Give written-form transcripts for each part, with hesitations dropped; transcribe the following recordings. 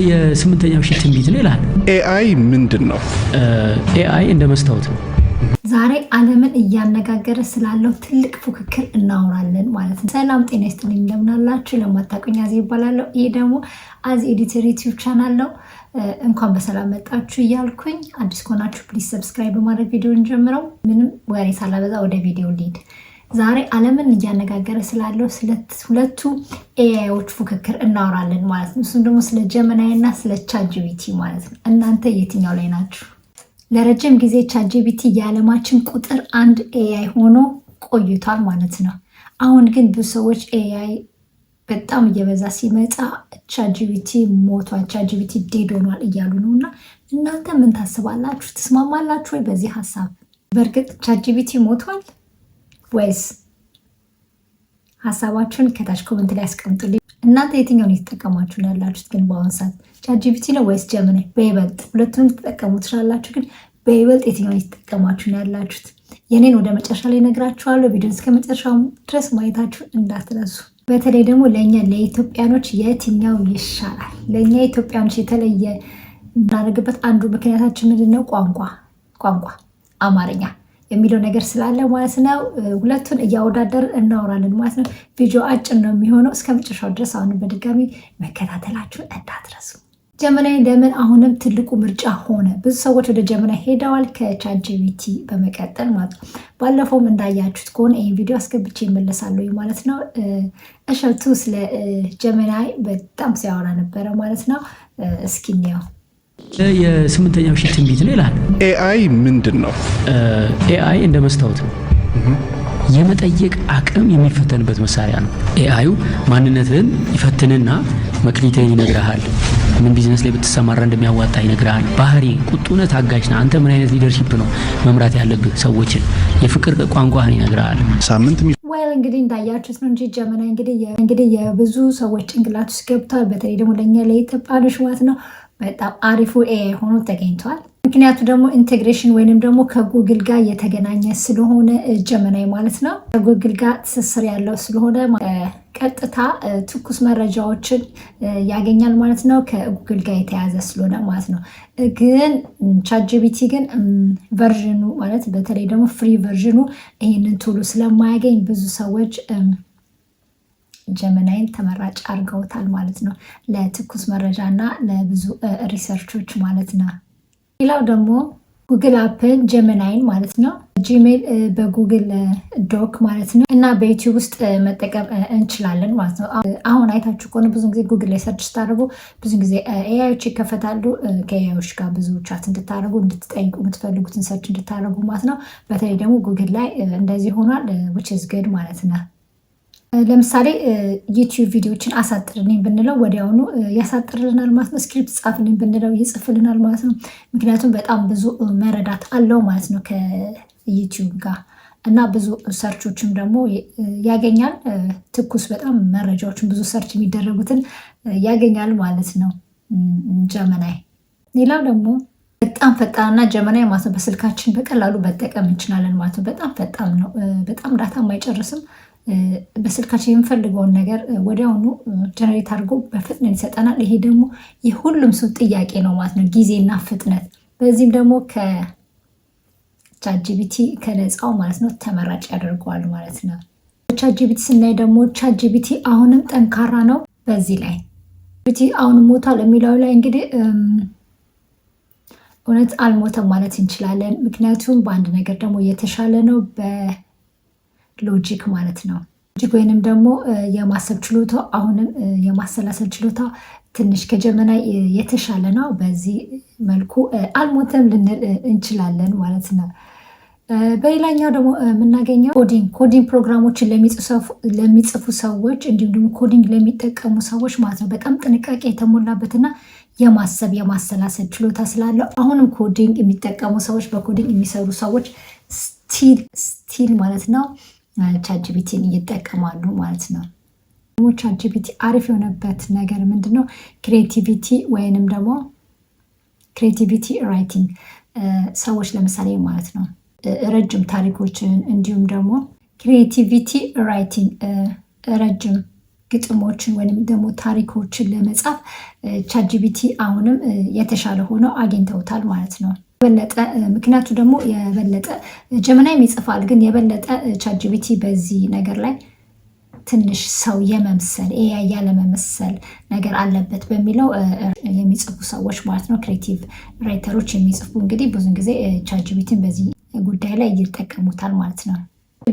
የስምንተኛው ሺህ ትንቢት ነው ይላል። ኤአይ ምንድነው? ኤአይ እንደ መስታወት ነው። ዛሬ ዓለምን እያነጋገረ ስላለው ትልቅ ፉክክር እናወራለን ማለት ነው። ሰላም ጤና ይስጥልኝ፣ እንደምን አላችሁ? ለማታውቁኝ አዚ ይባላለሁ። ይሄ ደግሞ አዚ ኤዲተር ዩቲዩብ ቻናል ነው። እንኳን በሰላም መጣችሁ እያልኩኝ አዲስ ከሆናችሁ ፕሊዝ ሰብስክራይብ በማድረግ ቪዲዮን ጀምረው። ምንም ወሬ ሳላበዛ ወደ ቪዲዮ ሊድ። ዛሬ ዓለምን እያነጋገረ ስላለው ሁለቱ ኤአይዎች ፉክክር እናወራለን ማለት ነው። እሱም ደግሞ ስለ ጀሚናይ እና ስለ ቻትጂፒቲ ማለት ነው። እናንተ የትኛው ላይ ናችሁ? ለረጅም ጊዜ ቻትጂፒቲ የዓለማችን ቁጥር 1 ኤአይ ሆኖ ቆይቷል ማለት ነው። አሁን ግን ብዙ ሰዎች ኤአይ በጣም እየበዛ ሲመጣ ቻትጂፒቲ ሞቷል፣ ቻትጂፒቲ ዴድ ሆኗል እያሉ ነው። እና እናንተ ምን ታስባላችሁ? ትስማማላችሁ ወይ በዚህ ሀሳብ? በእርግጥ ቻትጂፒቲ ሞቷል ወይስ? ሀሳባችሁን ከታች ኮመንት ላይ አስቀምጡልኝ። እናንተ የትኛውን እየተጠቀማችሁ ነው ያላችሁት? ግን በአሁኑ ሰዓት ቻትጂፒቲ ነው ወይስ ጀሚናይ? በይበልጥ ሁለቱንም ትጠቀሙ ትችላላችሁ፣ ግን በይበልጥ የትኛውን እየተጠቀማችሁ ነው ያላችሁት? የኔን ወደ መጨረሻ ላይ ነግራችኋለሁ። ቪዲዮን እስከ መጨረሻው ድረስ ማየታችሁን እንዳትረሱ። በተለይ ደግሞ ለእኛ ለኢትዮጵያኖች የትኛው ይሻላል? ለእኛ ኢትዮጵያኖች የተለየ እናደርግበት አንዱ ምክንያታችን ምንድነው? ቋንቋ አማርኛ የሚለው ነገር ስላለ ማለት ነው። ሁለቱን እያወዳደር እናወራለን ማለት ነው። ቪዲዮ አጭር ነው የሚሆነው እስከ መጨረሻው ድረስ። አሁን በድጋሚ መከታተላችሁን እንዳትረሱ። ጀሚናይ ለምን አሁንም ትልቁ ምርጫ ሆነ? ብዙ ሰዎች ወደ ጀሚናይ ሄደዋል ከቻትጂፒቲ በመቀጠል ማለት ነው። ባለፈውም እንዳያችሁት ከሆነ ይህን ቪዲዮ አስገብቼ ይመለሳለሁ ማለት ነው። እሸቱ ስለ ጀሚናይ በጣም ሲያወራ ነበረ ማለት ነው። እስኪ እንየው። የስምንተኛው ሺህ ትንቢት ነው ይላል። ኤአይ ምንድነው? ኤአይ እንደ መስታወት ነው። የመጠየቅ አቅም የሚፈተንበት መሳሪያ ነው። ኤአዩ ማንነትን ይፈትንና መክሊትህን ይነግርሃል። ምን ቢዝነስ ላይ ብትሰማራ እንደሚያዋጣ ይነግርሃል። ባህሪ፣ ቁጡነት፣ ታጋሽ ነህ አንተ፣ ምን አይነት ሊደርሺፕ ነው መምራት ያለብህ ሰዎችን፣ የፍቅር ቋንቋህን ይነግርሃል። ሳምንት እንግዲህ እንዳያችሁት ነው እንጂ ጀሚናይ እንግዲህ የብዙ ሰዎች ጭንቅላት ውስጥ ገብቷል። በተለይ ደግሞ ለእኛ ለኢትዮጵያኖች ማለት ነው በጣም አሪፉ ኤአይ ሆኖ ተገኝቷል። ምክንያቱ ደግሞ ኢንቴግሬሽን ወይንም ደግሞ ከጉግል ጋር የተገናኘ ስለሆነ ጀሚናይ ማለት ነው ከጉግል ጋር ትስስር ያለው ስለሆነ ቀጥታ ትኩስ መረጃዎችን ያገኛል ማለት ነው። ከጉግል ጋር የተያዘ ስለሆነ ማለት ነው። ግን ቻትጂፒቲ ግን ቨርዥኑ ማለት በተለይ ደግሞ ፍሪ ቨርዥኑ ይህንን ቶሎ ስለማያገኝ ብዙ ሰዎች ጀሚናይን ተመራጭ አድርገውታል ማለት ነው፣ ለትኩስ መረጃ እና ለብዙ ሪሰርቾች ማለት ነው። ሌላው ደግሞ ጉግል አፕን ጀሚናይን ማለት ነው ጂሜል በጉግል ዶክ ማለት ነው እና በዩቲዩብ ውስጥ መጠቀም እንችላለን ማለት ነው። አሁን አይታችሁ ከሆነ ብዙ ጊዜ ጉግል ላይ ሰርች ስታደርጉ ብዙ ጊዜ ኤአዮች ይከፈታሉ። ከኤአዮች ጋር ብዙ ቻት እንድታደርጉ እንድትጠይቁ የምትፈልጉትን ሰርች እንድታደርጉ ማለት ነው። በተለይ ደግሞ ጉግል ላይ እንደዚህ ሆኗል which is good ማለት ነው። ለምሳሌ ዩቲዩብ ቪዲዮዎችን አሳጥርልኝ ብንለው ወዲያውኑ ያሳጥርልናል ማለት ነው። ስክሪፕት ጻፍልኝ ብንለው ይጽፍልናል ማለት ነው። ምክንያቱም በጣም ብዙ መረዳት አለው ማለት ነው ከዩቲዩብ ጋር እና ብዙ ሰርቾችም ደግሞ ያገኛል። ትኩስ በጣም መረጃዎችን ብዙ ሰርች የሚደረጉትን ያገኛል ማለት ነው ጀሚናይ። ሌላው ደግሞ በጣም ፈጣንና ጀሚናይ ማለት ነው በስልካችን በቀላሉ መጠቀም እንችላለን ማለት ነው። በጣም ፈጣን ነው። በጣም ዳታ የማይጨርስም። በስልካችን የምንፈልገውን ነገር ወዲያውኑ ጀነሬት አድርጎ በፍጥነት ይሰጠናል። ይሄ ደግሞ የሁሉም ሰው ጥያቄ ነው ማለት ነው፣ ጊዜና ፍጥነት። በዚህም ደግሞ ከቻትጂፒቲ ከነፃው ማለት ነው ተመራጭ ያደርገዋል ማለት ነው። ቻትጂፒቲ ስናይ ደግሞ ቻትጂፒቲ አሁንም ጠንካራ ነው። በዚህ ላይ ጂፒቲ አሁንም ሞቷል የሚለው ላይ እንግዲህ እውነት አልሞተም ማለት እንችላለን። ምክንያቱም በአንድ ነገር ደግሞ የተሻለ ነው ሎጂክ ማለት ነው። ሎጂክ ወይንም ደግሞ የማሰብ ችሎታ አሁንም የማሰላሰል ችሎታ ትንሽ ከጀሚናይ የተሻለ ነው። በዚህ መልኩ አልሞተም ልንል እንችላለን ማለት ነው። በሌላኛው ደግሞ የምናገኘው ኮዲንግ ፕሮግራሞችን ለሚጽፉ ሰዎች እንዲሁም ደግሞ ኮዲንግ ለሚጠቀሙ ሰዎች ማለት ነው በጣም ጥንቃቄ የተሞላበትና የማሰላሰል ችሎታ ስላለው አሁንም ኮዲንግ የሚጠቀሙ ሰዎች በኮዲንግ የሚሰሩ ሰዎች ስቲል ማለት ነው ቻትጂፒቲን እየጠቀማሉ ማለት ነው። ቻትጂፒቲ አሪፍ የሆነበት ነገር ምንድነው? ክሬቲቪቲ ወይንም ደግሞ ክሬቲቪቲ ራይቲንግ ሰዎች ለምሳሌ ማለት ነው ረጅም ታሪኮችን እንዲሁም ደግሞ ክሬቲቪቲ ራይቲንግ ረጅም ግጥሞችን ወይም ደግሞ ታሪኮችን ለመጻፍ ቻትጂፒቲ አሁንም የተሻለ ሆኖ አግኝተውታል ማለት ነው። የበለጠ ምክንያቱ ደግሞ የበለጠ ጀሚናይም ይጽፋል፣ ግን የበለጠ ቻትጂፒቲ በዚህ ነገር ላይ ትንሽ ሰው የመምሰል ኤአይ ያለመመሰል ነገር አለበት በሚለው የሚጽፉ ሰዎች ማለት ነው፣ ክሬቲቭ ራይተሮች የሚጽፉ እንግዲህ ብዙ ጊዜ ቻትጂፒቲን በዚህ ጉዳይ ላይ ይጠቀሙታል ማለት ነው።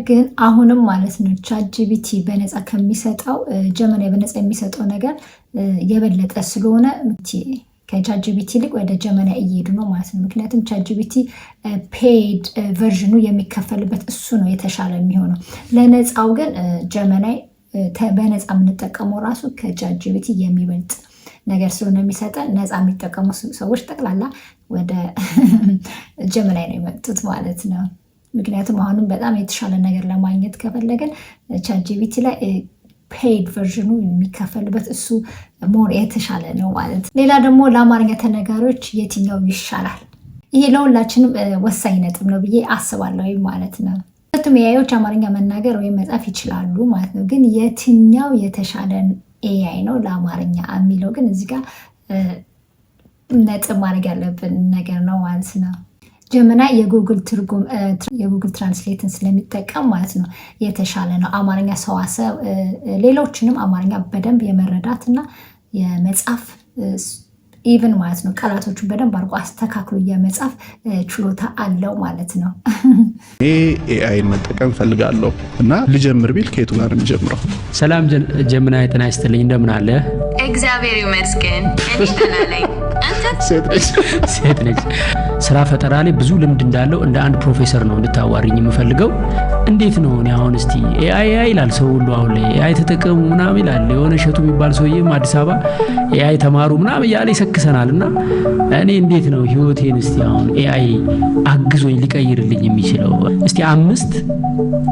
ግን አሁንም ማለት ነው ቻትጂፒቲ በነፃ ከሚሰጠው ጀሚናይ በነፃ የሚሰጠው ነገር የበለጠ ስለሆነ ከቻትጂፒቲ ይልቅ ወደ ጀሚናይ እየሄዱ ነው ማለት ነው። ምክንያቱም ቻትጂፒቲ ፔድ ቨርዥኑ የሚከፈልበት እሱ ነው የተሻለ የሚሆነው። ለነፃው ግን ጀሚናይ በነፃ የምንጠቀመው ራሱ ከቻትጂፒቲ የሚበልጥ ነገር ስለሆነ የሚሰጠን ነፃ የሚጠቀሙ ሰዎች ጠቅላላ ወደ ጀሚናይ ነው የመጡት ማለት ነው። ምክንያቱም አሁንም በጣም የተሻለ ነገር ለማግኘት ከፈለገን ቻትጂፒቲ ላይ ፔድ ቨርዥኑ የሚከፈልበት እሱ ሞር የተሻለ ነው ማለት ነው። ሌላ ደግሞ ለአማርኛ ተናጋሪዎች የትኛው ይሻላል? ይሄ ለሁላችንም ወሳኝ ነጥብ ነው ብዬ አስባለሁ ማለት ነው። ሁለቱም ኤአይዎች አማርኛ መናገር ወይም መጻፍ ይችላሉ ማለት ነው። ግን የትኛው የተሻለ ኤአይ ነው ለአማርኛ የሚለው ግን እዚህ ጋር ነጥብ ማድረግ ያለብን ነገር ነው ማለት ነው። ጀሚናይ የጉግል ትራንስሌትን ስለሚጠቀም ማለት ነው የተሻለ ነው። አማርኛ ሰዋሰው ሌሎችንም አማርኛ በደንብ የመረዳት እና የመጻፍ ኢቭን ማለት ነው ቃላቶቹን በደንብ አድርጎ አስተካክሎ የመጻፍ ችሎታ አለው ማለት ነው። እኔ ኤአይን መጠቀም ፈልጋለሁ እና ልጀምር ቢል ከየቱ ጋር የሚጀምረው? ሰላም ጀሚናይ፣ ጤና ይስጥልኝ። እንደምን አለ? እግዚአብሔር ይመስገን እኔ ደህና ነኝ። ሴት ነች። ስራ ፈጠራ ላይ ብዙ ልምድ እንዳለው እንደ አንድ ፕሮፌሰር ነው እንድታዋሪኝ የምፈልገው። እንዴት ነው እኔ አሁን እስቲ ኤአይ ይላል ሰው ሁሉ አሁን ላይ ኤአይ ተጠቀሙ ምናምን ይላል። የሆነ እሸቱ የሚባል ሰውዬም አዲስ አበባ ኤአይ ተማሩ ምናምን እያለ ይሰክሰናል። እና እኔ እንዴት ነው ህይወቴን እስቲ አሁን ኤአይ አግዞኝ ሊቀይርልኝ የሚችለው? እስቲ 5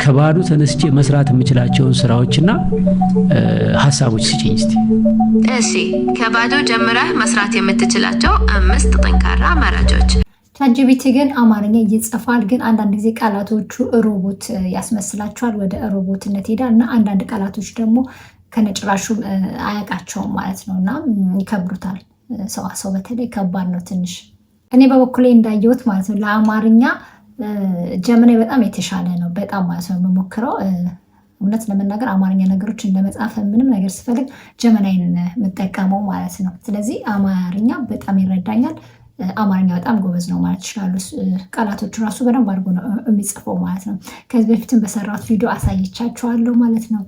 ከባዶ ተነስቼ መስራት የምችላቸውን ስራዎችና ሀሳቦች ስጪኝ እስቲ። እሺ፣ ከባዶ ጀምረህ መስራት የምትችላቸው 5 ጠንካራ መረጃዎች። ቻትጂፒቲ ግን አማርኛ ይጽፋል፣ ግን አንዳንድ ጊዜ ቃላቶቹ ሮቦት ያስመስላቸዋል፣ ወደ ሮቦትነት ይሄዳል እና አንዳንድ ቃላቶች ደግሞ ከነጭራሹ አያውቃቸውም ማለት ነው እና ይከብዱታል። ሰው በተለይ ከባድ ነው ትንሽ። እኔ በበኩሌ እንዳየሁት ማለት ነው ለአማርኛ ጀሚናይ በጣም የተሻለ ነው በጣም ማለት ነው የምሞክረው። እውነት ለመናገር አማርኛ ነገሮችን ለመጻፍ ምንም ነገር ስፈልግ ጀሚናይን የምጠቀመው ማለት ነው። ስለዚህ አማርኛ በጣም ይረዳኛል። አማርኛ በጣም ጎበዝ ነው ማለት ይችላሉ። ቃላቶቹ ራሱ በደንብ አድርጎ ነው የሚጽፈው ማለት ነው። ከዚህ በፊትም በሰራት ቪዲዮ አሳይቻቸዋለሁ ማለት ነው።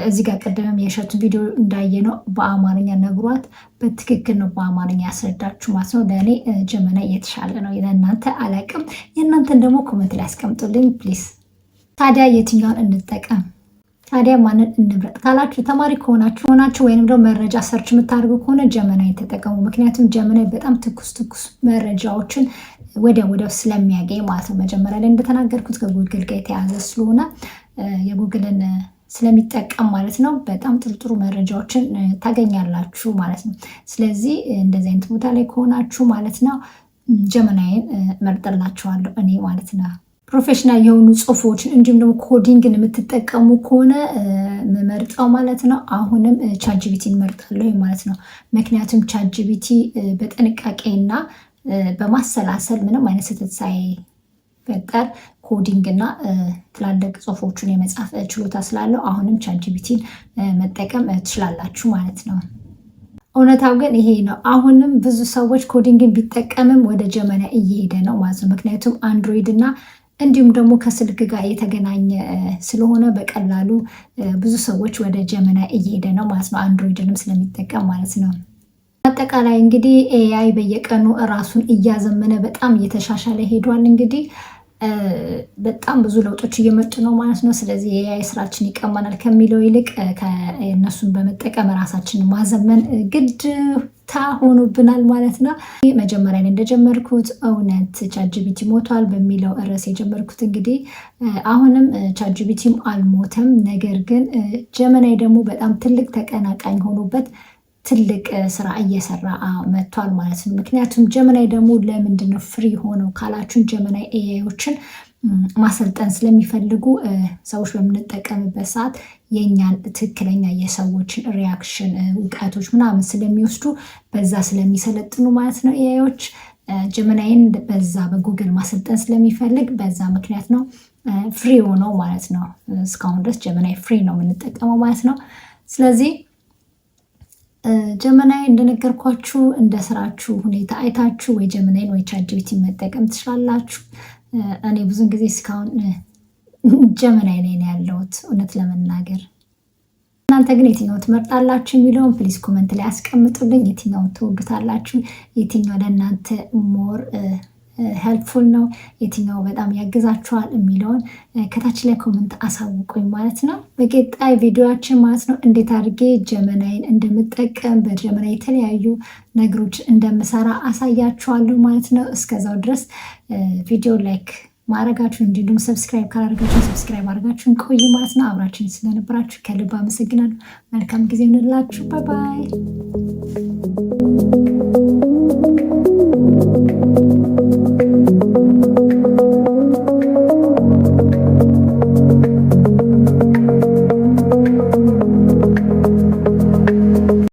እዚህ ጋር ቀደምም የእሸቱን ቪዲዮ እንዳየ ነው በአማርኛ ነግሯት በትክክል ነው በአማርኛ ያስረዳችሁ ማለት ነው። ለእኔ ጀሚናይ የተሻለ ነው። ለእናንተ አላቅም። የእናንተን ደግሞ ኮመንት ላይ አስቀምጡልኝ ፕሊዝ። ታዲያ የትኛውን እንጠቀም? ታዲያ ማንን እንምረጥ ካላችሁ ተማሪ ከሆናችሁ ወይንም ደግሞ መረጃ ሰርች የምታደርጉ ከሆነ ጀሚናይ ተጠቀሙ። ምክንያቱም ጀሚናይ በጣም ትኩስ መረጃዎችን ወዲያው ስለሚያገኝ ማለት ነው። መጀመሪያ ላይ እንደተናገርኩት ከጉግል ጋር የተያዘ ስለሆነ የጉግልን ስለሚጠቀም ማለት ነው በጣም ጥሩ መረጃዎችን ታገኛላችሁ ማለት ነው። ስለዚህ እንደዚህ አይነት ቦታ ላይ ከሆናችሁ ማለት ነው ጀሚናይን መርጠላችኋለሁ እኔ ማለት ነው። ፕሮፌሽናል የሆኑ ጽሁፎችን እንዲሁም ደግሞ ኮዲንግን የምትጠቀሙ ከሆነ መርጠው ማለት ነው አሁንም ቻትጂፒቲን መርጣለሁ ማለት ነው። ምክንያቱም ቻትጂፒቲ በጥንቃቄና በማሰላሰል ምንም አይነት ስህተት ሳይፈጠር ኮዲንግና ትላልቅ ጽሁፎችን የመጻፍ ችሎታ ስላለው አሁንም ቻትጂፒቲን መጠቀም ትችላላችሁ ማለት ነው። እውነታው ግን ይሄ ነው። አሁንም ብዙ ሰዎች ኮዲንግን ቢጠቀምም ወደ ጀሚናይ እየሄደ ነው ማለት ነው። ምክንያቱም አንድሮይድ እና እንዲሁም ደግሞ ከስልክ ጋር የተገናኘ ስለሆነ በቀላሉ ብዙ ሰዎች ወደ ጀሚናይ እየሄደ ነው ማለት ነው። አንድሮይድንም ስለሚጠቀም ማለት ነው። አጠቃላይ እንግዲህ ኤአይ በየቀኑ ራሱን እያዘመነ በጣም እየተሻሻለ ሄዷል። እንግዲህ በጣም ብዙ ለውጦች እየመጡ ነው ማለት ነው። ስለዚህ የኤአይ ስራችን ይቀማናል ከሚለው ይልቅ እነሱን በመጠቀም ራሳችንን ማዘመን ግዴታ ሆኖብናል ማለት ነው። መጀመሪያ ላይ እንደጀመርኩት እውነት ቻትጂፒቲ ሞቷል በሚለው ርዕስ የጀመርኩት እንግዲህ አሁንም ቻትጂፒቲም አልሞተም። ነገር ግን ጀሚናይ ደግሞ በጣም ትልቅ ተቀናቃኝ ሆኖበት ትልቅ ስራ እየሰራ መጥቷል ማለት ነው። ምክንያቱም ጀሚናይ ደግሞ ለምንድነው ፍሪ ሆነው ካላችሁን ጀሚናይ ኤአይዎችን ማሰልጠን ስለሚፈልጉ ሰዎች በምንጠቀምበት ሰዓት የኛን ትክክለኛ የሰዎችን ሪያክሽን እውቀቶች ምናምን ስለሚወስዱ በዛ ስለሚሰለጥኑ ማለት ነው ኤአይዎች ጀመናይን በዛ በጉግል ማሰልጠን ስለሚፈልግ በዛ ምክንያት ነው ፍሪ ሆነው ማለት ነው። እስካሁን ድረስ ጀመናይ ፍሪ ነው የምንጠቀመው ማለት ነው። ስለዚህ ጀመናይ እንደነገርኳችሁ እንደ ስራችሁ ሁኔታ አይታችሁ ወይ ጀመናይን ወይ ቻትጂፒቲ መጠቀም ትችላላችሁ። እኔ ብዙን ጊዜ እስካሁን ጀመናይ ላይ ነው ያለሁት እውነት ለመናገር። እናንተ ግን የትኛው ትመርጣላችሁ የሚለውን ፕሊዝ ኮመንት ላይ አስቀምጡልኝ። የትኛውን ትወዱታላችሁ? የትኛው ለእናንተ ሞር ሄልፕፉል ነው፣ የትኛው በጣም ያግዛችኋል የሚለውን ከታች ላይ ኮመንት አሳውቁኝ ማለት ነው። በቀጣይ ቪዲዮአችን ማለት ነው እንዴት አድርጌ ጀመናይን እንደምጠቀም በጀመናይ የተለያዩ ነገሮች እንደምሰራ አሳያችኋለሁ ማለት ነው። እስከዛው ድረስ ቪዲዮ ላይክ ማድረጋችሁን እንዲሁም ሰብስክራይብ ካላደረጋችሁን ሰብስክራይብ አድርጋችሁን ቆዩ ማለት ነው። አብራችሁን ስለነበራችሁ ከልብ አመሰግናለሁ። መልካም ጊዜ ይሁንላችሁ። ባይ ባይ።